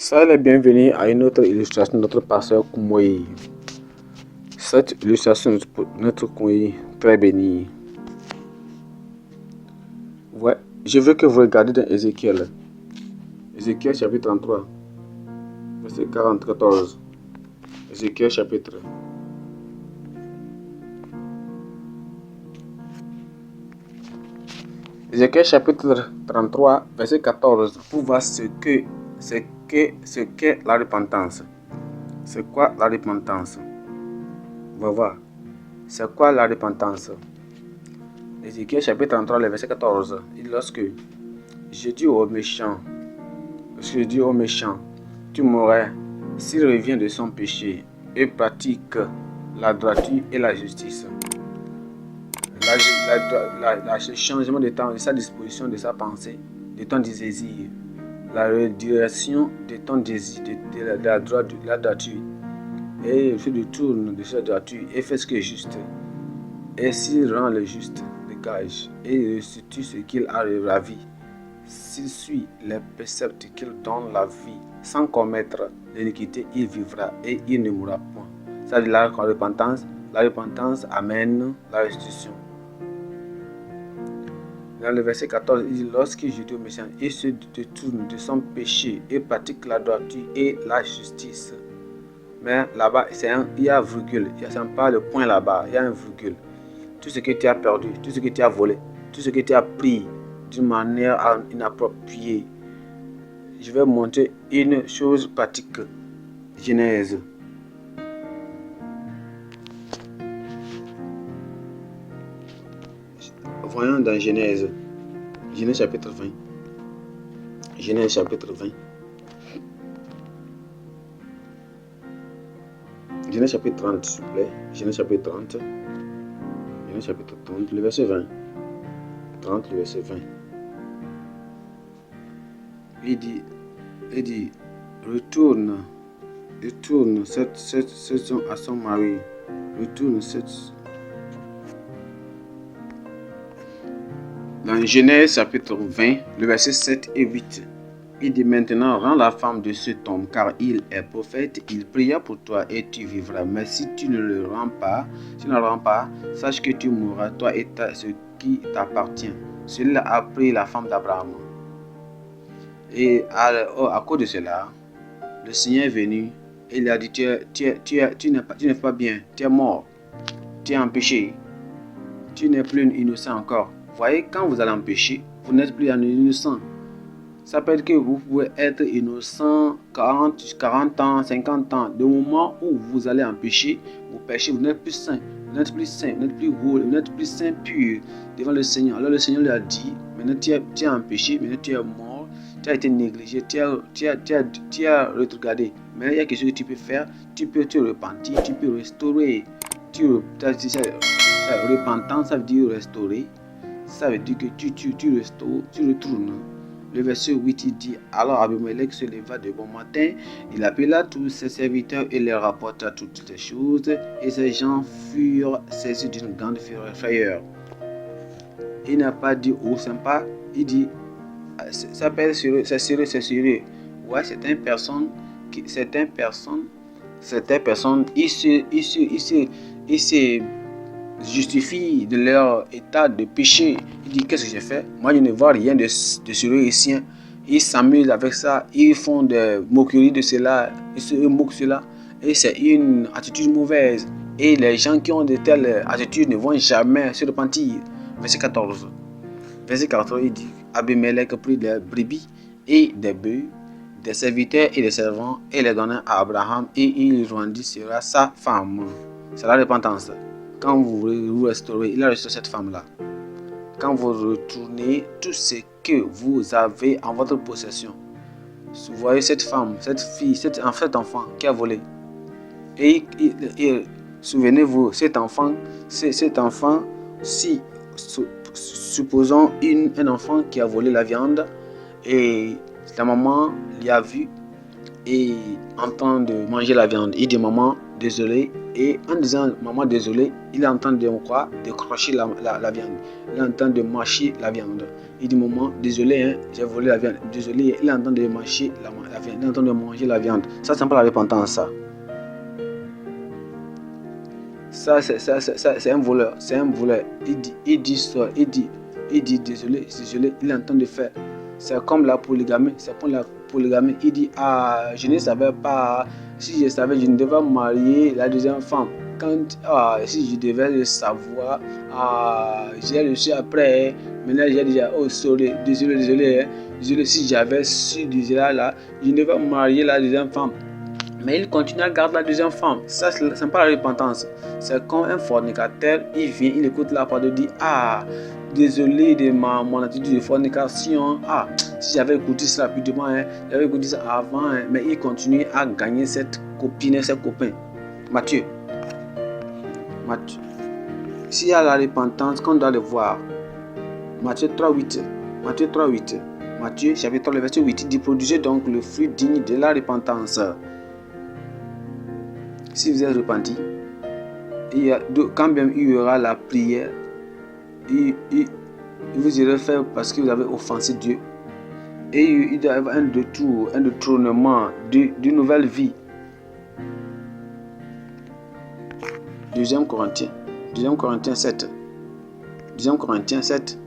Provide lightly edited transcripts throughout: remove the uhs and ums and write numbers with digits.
Salut et bienvenue à une autre illustration de notre pasteur Koumoui. Cette illustration de notre Koumoui très béni. Ouais, je veux que vous regardiez dans Ézéchiel. Ézéchiel chapitre 33, verset 44. Ézéchiel chapitre. Ézéchiel chapitre 33, verset 14. Pour voir ce qu'est la repentance. C'est quoi la repentance? On va voir. C'est quoi la repentance? Ézéchiel chapitre 33, le verset 14. Lorsque je dis au méchant, tu mourrais s'il revient de son péché et pratique la droiture et la justice. Le changement de temps, de sa disposition, de sa pensée, de ton désir, la redirection de ton désir, de la droiture, et il se détourne de cette droiture et fait ce qui est juste. Et s'il rend le juste, le gage, et restitue ce qu'il a ravi, s'il suit les préceptes qu'il donne la vie, sans commettre l'iniquité, il vivra et il ne mourra point. Ça dit la repentance amène la restitution. Dans le verset 14, il dit, lorsque je dis au méchant, il se détourne de son péché et pratique la droiture et la justice. Mais là-bas, il y a un virgule, il n'y a pas le point là-bas, il y a un virgule. Tout ce que tu as perdu, tout ce que tu as volé, tout ce que tu as pris d'une manière inappropriée. Je vais montrer une chose pratique. Genèse. Voyons dans Genèse. Genèse chapitre 20. Genèse chapitre 20. Genèse chapitre 30, s'il vous plaît. Genèse chapitre 30. Genèse chapitre 30, le verset 20. 30, le verset 20. Il dit, retourne à son mari. Retourne Dans Genèse chapitre 20, le verset 7 et 8. Il dit maintenant, rends la femme de cet homme, car il est prophète, il pria pour toi et tu vivras. Mais si tu ne le rends pas, sache que tu mourras, toi et ce qui t'appartient. Celui-là a pris la femme d'Abraham. Et à cause de cela, le Seigneur est venu et il a dit, tu n'es pas bien, tu es mort, tu es en péché, tu n'es plus innocent encore. Voyez, quand vous allez en péché, vous n'êtes plus innocent. Ça peut être que vous pouvez être innocent 40 ans, 50 ans. Du moment où vous allez en péché, vous péchez, vous n'êtes plus saint, vous n'êtes plus saint, vous n'êtes plus beau, vous n'êtes plus saint pur devant le Seigneur. Alors le Seigneur lui a dit, maintenant tu es en péché, maintenant tu es mort, tu as été négligé, tu as rétrogradé. Mais il y a quelque chose que tu peux faire, tu peux te repentir, tu peux restaurer. Repentance, ça veut dire restaurer. Ça veut dire que tu restaures, tu retournes. Le verset 8, il dit, alors Abimelech se leva de bon matin, il appela tous ses serviteurs et leur rapporta toutes ces choses, et ces gens furent saisis d'une grande frayeur. Il n'a pas dit oh sympa, il dit, ça peut être sérieux, c'est sérieux. Ouais, certaines personnes, ils se justifient de leur état de péché. Il dit, qu'est-ce que j'ai fait? Moi, je ne vois rien de sérieux ici. Ils s'amusent avec ça, ils font des moqueries de cela, ils se moquent de cela. Et c'est une attitude mauvaise. Et les gens qui ont de telles attitudes ne vont jamais se repentir. Verset 14. Verset 14, il dit, Abimelech prit des brebis et des bœufs, des serviteurs et des servants, et les donna à Abraham, et il rendit cela sa femme. C'est la repentance. Quand vous restaurez, il a restauré cette femme-là. Quand vous retournez tout ce que vous avez en votre possession, vous voyez cette femme, cette fille, cet enfant qui a volé. Et souvenez-vous, cet enfant, si supposons un enfant qui a volé la viande et la maman l'y a vu et en train de manger la viande, il dit maman, désolé. Et en disant maman désolé, il est en train de quoi? De crocher la viande. Il est en train de mâcher la viande. Il dit maman désolé, hein, j'ai volé la viande. Désolé, il est en train de mâcher la viande. Il est en train de manger la viande. Ça, c'est pas la repentance, ça. Ça, c'est un voleur. C'est un voleur. Il dit désolé, il est en train de faire. C'est comme la polygamie. C'est comme la polygamie. Il dit je ne savais pas. Si je savais, je ne devais marier la deuxième femme. Si je devais le savoir, j'ai reçu après. Maintenant, j'ai déjà, désolé. Désolé, si j'avais su déjà là, je ne devais marier la deuxième femme. Mais il continue à garder la deuxième femme. Ça, c'est pas la repentance. C'est comme un fornicateur, il vient, il écoute la parole, il dit désolé de mon attitude de fornication. Si j'avais écouté ça rapidement, j'avais écouté ça avant, mais il continue à gagner cette copine, ses copains. Matthieu. S'il y a la repentance, qu'on doit le voir. Matthieu 3:8. Matthieu chapitre 3, le verset 8, il dit produisez donc le fruit digne de la repentance. Si vous êtes repenti, quand même il y aura la prière, vous irez faire parce que vous avez offensé Dieu. Et il doit y avoir un détournement d'une nouvelle vie. 2 Corinthiens 7. 2 Corinthiens 7.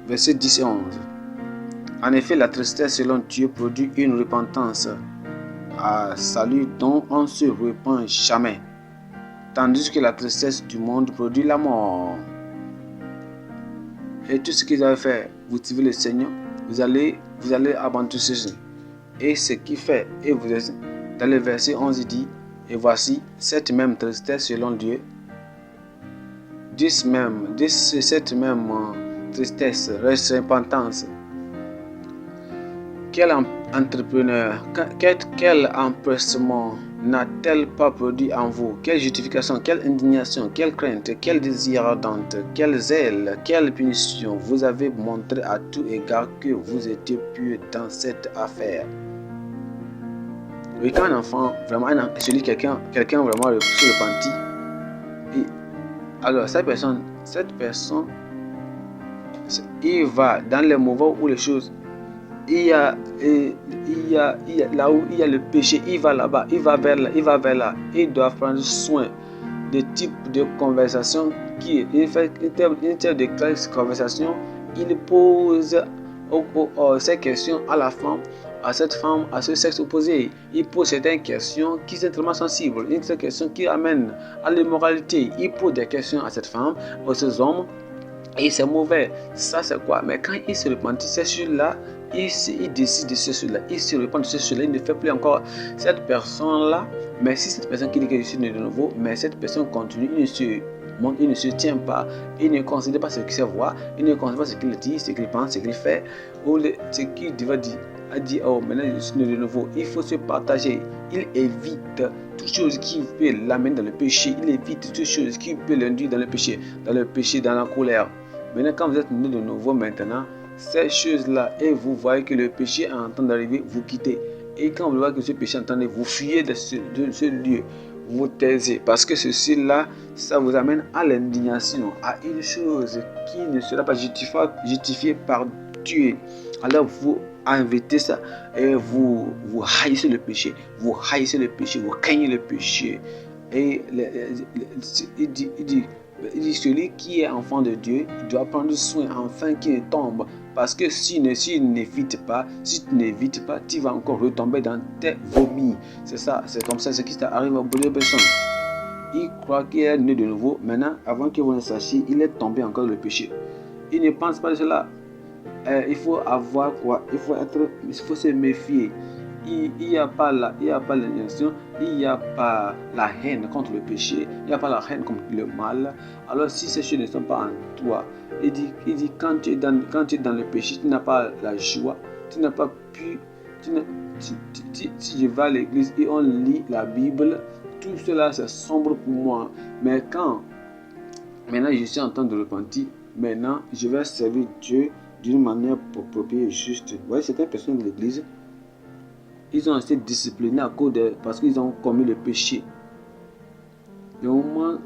Verset 10 et 11. En effet, la tristesse selon Dieu produit une repentance à salut dont on ne se repent jamais, tandis que la tristesse du monde produit la mort. Et tout ce qu'ils avaient fait, vous suivez le Seigneur, vous allez abandonner ceci. Et ce qui fait, et vous êtes, dans le verset 11, il dit, et voici cette même tristesse selon Dieu, cette même tristesse, repentance. Quel entrepreneur, quel empressement n'a-t-elle pas produit en vous? Quelle justification, quelle indignation, quelle crainte, quel désir ardente, quel zèle, quelle punition vous avez montré à tout égard que vous étiez pieux dans cette affaire. Oui, quand un enfant, vraiment, quelqu'un vraiment se repentit, alors cette personne, il va dans les mauvais ou les choses. Il y a là où il y a le péché, il va là-bas, il va vers là. Il doit prendre soin des types de conversation il fait une telle de conversation, il pose ces questions à la femme, à cette femme, à ce sexe opposé. Il pose certaines questions qui sont tellement sensibles, une question qui amène à l'immoralité. Il pose des questions à cette femme, à ces hommes. Et c'est mauvais. Ça, c'est quoi? Mais quand il se repentit, c'est celui-là, il décide de celui-là, il se repent de celui-là, il ne fait plus encore cette personne-là. Mais si cette personne qui dit que je suis né de nouveau, mais cette personne continue, il ne se tient pas, il ne considère pas ce qu'il sait voir, il ne considère pas ce qu'il dit, ce qu'il pense, ce qu'il fait, ou ce qu'il devait dire. A dit, maintenant je suis né de nouveau. Il faut se partager. Il évite toutes choses qui peuvent l'amener dans le péché. Il évite toutes choses qui peuvent l'induire dans le péché, dans la colère. Maintenant, quand vous êtes né de nouveau, maintenant, ces choses-là, et vous voyez que le péché est en train d'arriver, vous quittez. Et quand vous voyez que ce péché est en train d'arriver, vous fuyez de ce lieu. Vous taisez. Parce que ceci-là, ça vous amène à l'indignation, à une chose qui ne sera pas justifiée par Dieu. Alors vous invitez ça et vous haïssez le péché. Vous craignez le péché. Et il dit celui qui est enfant de Dieu, il doit prendre soin afin qu'il ne tombe. Parce que si tu n'évites pas, tu vas encore retomber dans tes vomis. C'est ça, c'est comme ça, ce qui arrive à beaucoup de personnes. Il croit qu'il est né de nouveau. Maintenant, avant que vous ne sachiez, il est tombé encore dans le péché. Il ne pense pas de cela. Il faut avoir quoi? Il faut se méfier. Il n'y a pas l'intention, il n'y a pas la haine contre le péché, il n'y a pas la haine contre le mal. Alors si ces choses ne sont pas en toi, il dit quand tu es dans le péché, tu n'as pas la joie, tu n'as pas pu, si je vais à l'église et on lit la Bible, tout cela c'est sombre pour moi. Mais quand maintenant je suis en train de repentir, maintenant je vais servir Dieu d'une manière appropriée et juste. Vous voyez, certaines personnes de l'église, ils ont été disciplinés à cause parce qu'ils ont commis le péché. Le moment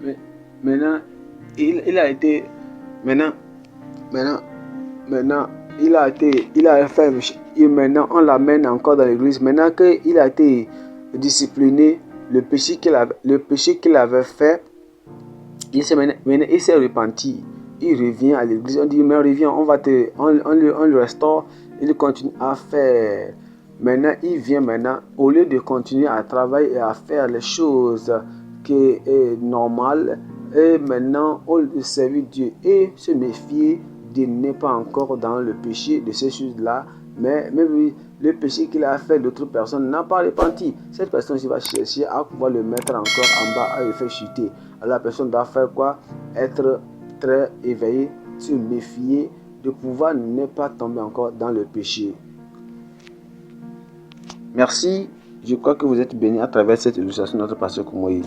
mais maintenant, il a été, maintenant, il a fait, et maintenant on l'amène encore dans l'église. Maintenant qu'il a été discipliné, le péché qu'il avait fait, il s'est repenti. Il revient à l'église, on dit mais reviens, on le restaure, il continue à faire. Maintenant, il vient maintenant, au lieu de continuer à travailler et à faire les choses qui est normales, et maintenant, on servir Dieu et se méfier de n'est pas encore dans le péché de ces choses-là, mais même le péché qu'il a fait d'autres personnes n'a pas repenti. Cette personne va chercher à pouvoir le mettre encore en bas, à le faire chuter. Alors la personne doit faire quoi? Être très éveillé, se méfier, de pouvoir ne pas tomber encore dans le péché. Merci, je crois que vous êtes bénis à travers cette illustration de notre pasteur Koumoï.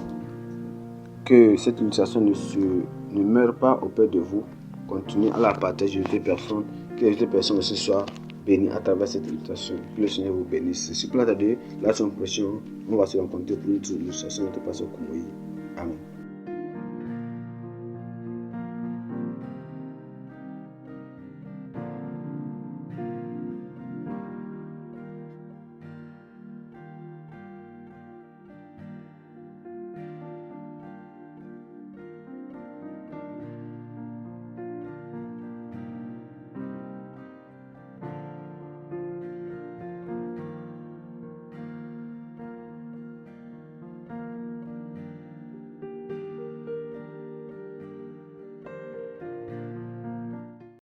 Que cette illustration ne meure pas auprès de vous. Continuez à la partager aux autres personnes, que les autres personnes aussi soient bénies à travers cette illustration. Que le Seigneur vous bénisse. C'est pour la semaine prochaine, on va se rencontrer pour une illustration de notre pasteur Koumoï.